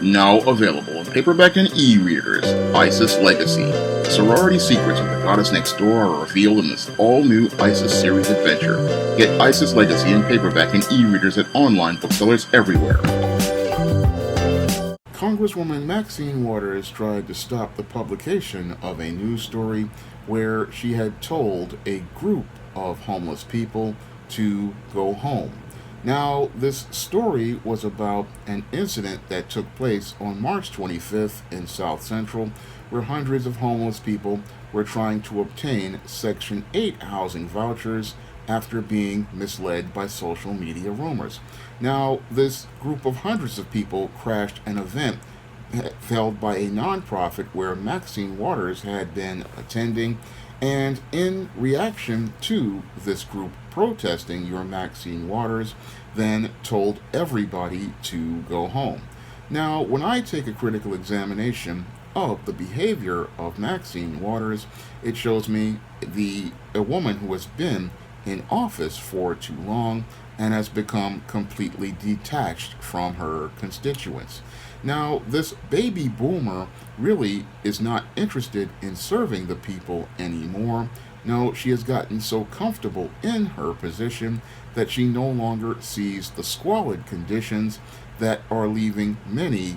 Now available in paperback and e-readers, ISIS Legacy. Sorority secrets of the goddess next door are revealed in this all-new ISIS series adventure. Get ISIS Legacy in paperback and e-readers at online booksellers everywhere. Congresswoman Maxine Waters tried to stop the publication of a news story where she had told a group of homeless people to go home. Now, this story was about an incident that took place on March 25th in South Central, where hundreds of homeless people were trying to obtain Section 8 housing vouchers after being misled by social media rumors. Now, this group of hundreds of people crashed an event held by a nonprofit where Maxine Waters had been attending, and in reaction to this group protesting, your Maxine Waters then told everybody to go home. Now, when I take a critical examination of the behavior of Maxine Waters, it shows me a woman who has been in office for too long and has become completely detached from her constituents. Now, this baby boomer really is not interested in serving the people anymore. No, she has gotten so comfortable in her position that she no longer sees the squalid conditions that are leaving many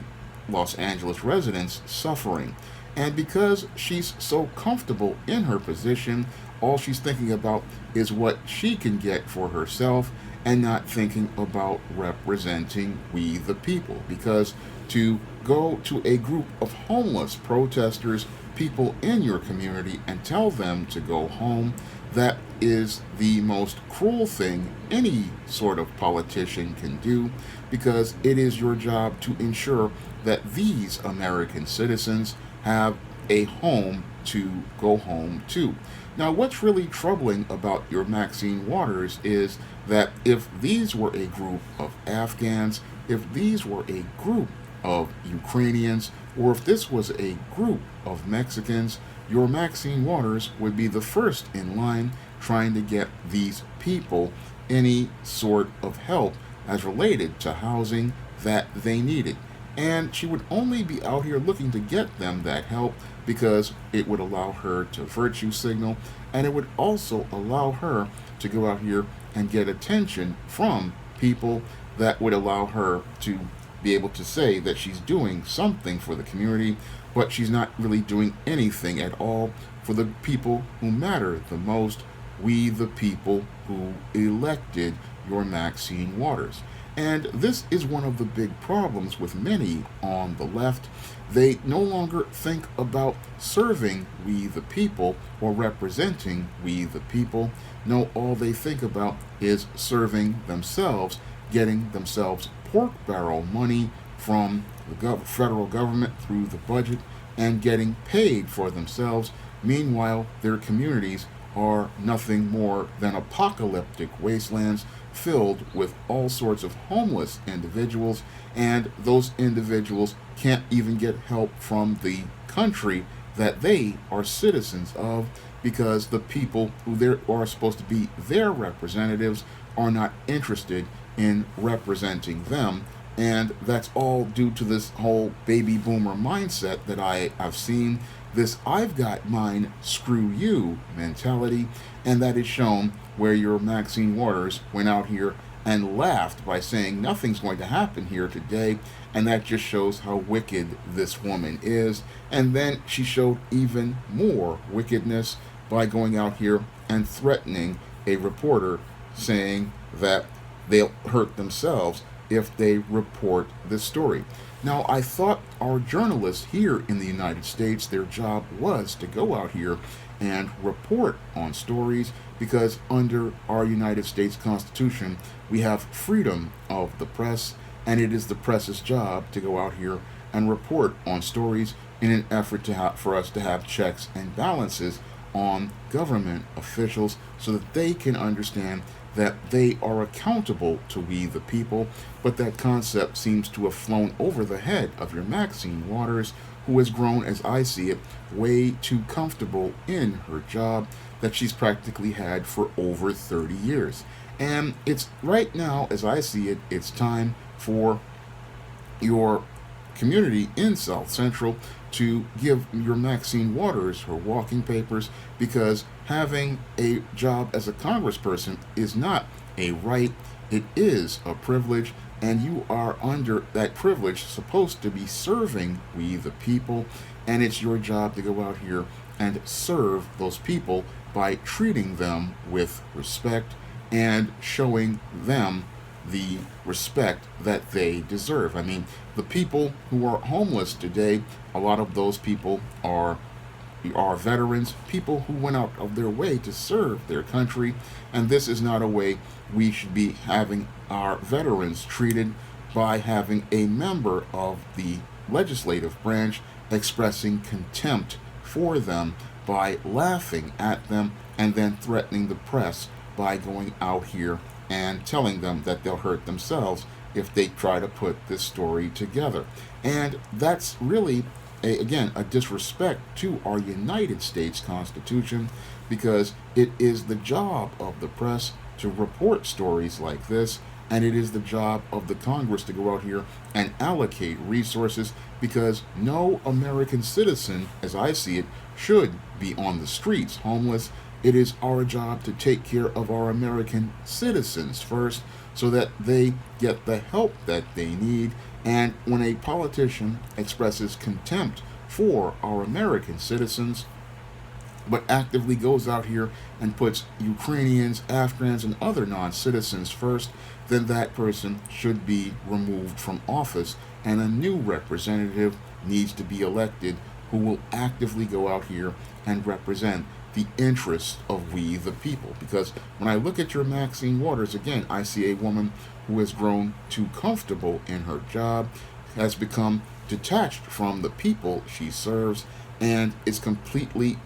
Los Angeles residents suffering. And because she's so comfortable in her position, all she's thinking about is what she can get for herself and not thinking about representing we the people. Because to go to a group of homeless protesters, people in your community, and tell them to go home, that is the most cruel thing any sort of politician can do, because it is your job to ensure that these American citizens have a home to go home to. Now, what's really troubling about your Maxine Waters is that if these were a group of Afghans, if these were a group of Ukrainians, or if this was a group of Mexicans, your Maxine Waters would be the first in line trying to get these people any sort of help as related to housing that they needed. And she would only be out here looking to get them that help because it would allow her to virtue signal, and it would also allow her to go out here and get attention from people that would allow her to be able to say that she's doing something for the community, but she's not really doing anything at all for the people who matter the most, we the people who elected your Maxine Waters. And this is one of the big problems with many on the left. They no longer think about serving we the people or representing we the people. No, all they think about is serving themselves, getting themselves pork barrel money from the federal government through the budget, and getting paid for themselves. Meanwhile, their communities are nothing more than apocalyptic wastelands filled with all sorts of homeless individuals, and those individuals can't even get help from the country that they are citizens of, because the people who are supposed to be their representatives are not interested in representing them. And that's all due to this whole baby boomer mindset that I have seen, this I've got mine, screw you mentality, and that is shown where your Maxine Waters went out here and laughed by saying nothing's going to happen here today, and that just shows how wicked this woman is. And then she showed even more wickedness by going out here and threatening a reporter, saying that they'll hurt themselves if they report this story. Now, I thought our journalists here in the United States, their job was to go out here and report on stories, because under our United States Constitution, we have freedom of the press, and it is the press's job to go out here and report on stories in an effort for us to have checks and balances on government officials so that they can understand that they are accountable to we the people. But that concept seems to have flown over the head of your Maxine Waters, who has grown, as I see it, way too comfortable in her job that she's practically had for over 30 years. And it's right now, as I see it, it's time for your community in South Central to give your Maxine Waters her walking papers, because having a job as a congressperson is not a right, it is a privilege, and you are under that privilege supposed to be serving we the people, and it's your job to go out here and serve those people by treating them with respect and showing them the respect that they deserve. I mean, the people who are homeless today, a lot of those people are veterans, people who went out of their way to serve their country, and this is not a way we should be having our veterans treated, by having a member of the legislative branch expressing contempt for them by laughing at them and then threatening the press by going out here and telling them that they'll hurt themselves if they try to put this story together. And that's really, again, a disrespect to our United States Constitution, because it is the job of the press to report stories like this, and it is the job of the Congress to go out here and allocate resources, because no American citizen, as I see it, should be on the streets homeless. It is our job to take care of our American citizens first, so that they get the help that they need. And when a politician expresses contempt for our American citizens, but actively goes out here and puts Ukrainians, Afghans, and other non-citizens first, then that person should be removed from office, and a new representative needs to be elected who will actively go out here and represent the interests of we the people. Because when I look at your Maxine Waters, again, I see a woman who has grown too comfortable in her job, has become detached from the people she serves, and is completely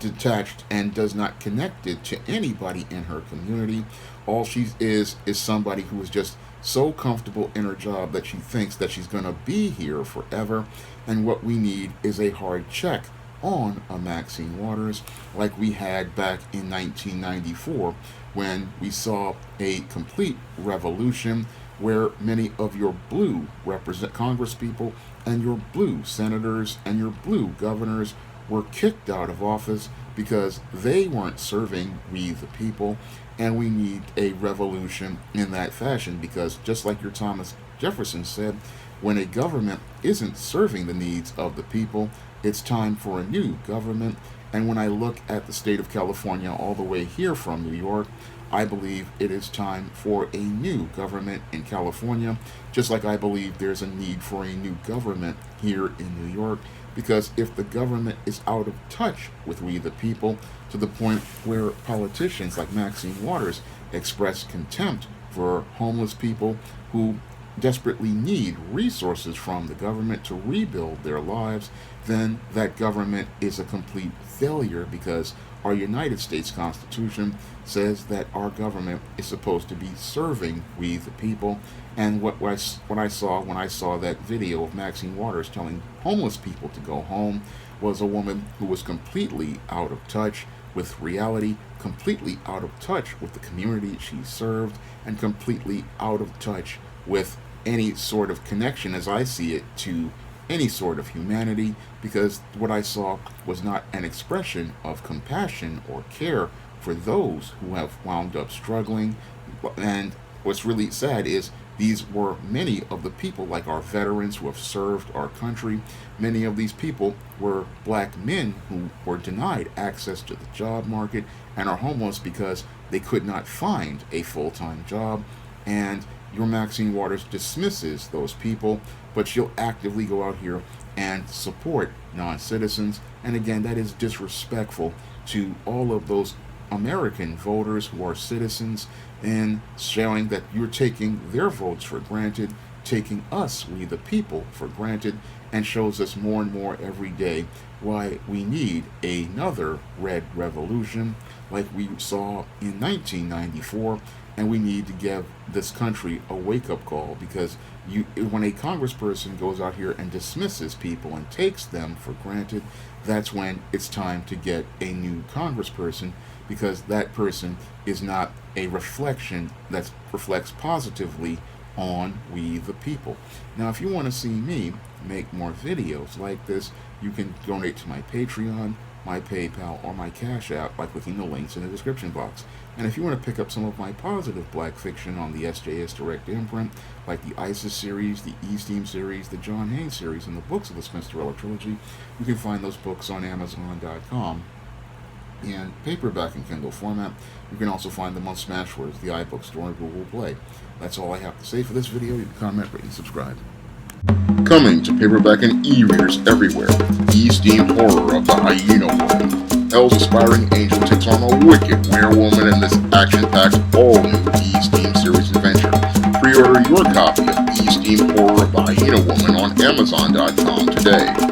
detached and does not connect it to anybody in her community. All she is somebody who is just so comfortable in her job that she thinks that she's going to be here forever. And what we need is a hard check on a Maxine Waters, like we had back in 1994, when we saw a complete revolution where many of your blue congresspeople and your blue senators and your blue governors were kicked out of office because they weren't serving we the people. And we need a revolution in that fashion, because just like your Thomas Jefferson said, when a government isn't serving the needs of the people, it's time for a new government. And when I look at the state of California all the way here from New York, I believe it is time for a new government in California, just like I believe there's a need for a new government here in New York. Because if the government is out of touch with we the people, to the point where politicians like Maxine Waters express contempt for homeless people who desperately need resources from the government to rebuild their lives, then that government is a complete failure, because our United States Constitution says that our government is supposed to be serving we the people. And what I saw when I saw that video of Maxine Waters telling homeless people to go home was a woman who was completely out of touch with reality, completely out of touch with the community she served, and completely out of touch with any sort of connection, as I see it, to any sort of humanity, because what I saw was not an expression of compassion or care for those who have wound up struggling. And what's really sad is these were many of the people, like our veterans who have served our country. Many of these people were black men who were denied access to the job market and are homeless because they could not find a full-time job. And your Maxine Waters dismisses those people, but she'll actively go out here and support non-citizens. And again, that is disrespectful to all of those American voters who are citizens, and showing that you're taking their votes for granted, taking us, we the people, for granted, and shows us more and more every day why we need another red revolution like we saw in 1994. And we need to give this country a wake-up call, because when a congressperson goes out here and dismisses people and takes them for granted, that's when it's time to get a new congressperson, because that person is not a reflection that reflects positively on We the People. Now, if you want to see me make more videos like this, you can donate to my Patreon, my PayPal, or my Cash App by clicking the links in the description box. And if you want to pick up some of my positive black fiction on the SJS Direct imprint, like the ISIS series, the E-Steam series, the John Haynes series, and the books of the Smith-Dorrella trilogy, you can find those books on Amazon.com in paperback and Kindle format. You can also find them on Smashwords, the iBook Store, and Google Play. That's all I have to say for this video. You can comment, rate, and subscribe. Coming to paperback and e-readers everywhere, E-Steam Horror of the Hyena Woman. Hell's aspiring angel takes on a wicked werewoman in this action-packed, all-new E-Steam series adventure. Pre-order your copy of E-Steam Horror of the Hyena Woman on Amazon.com today.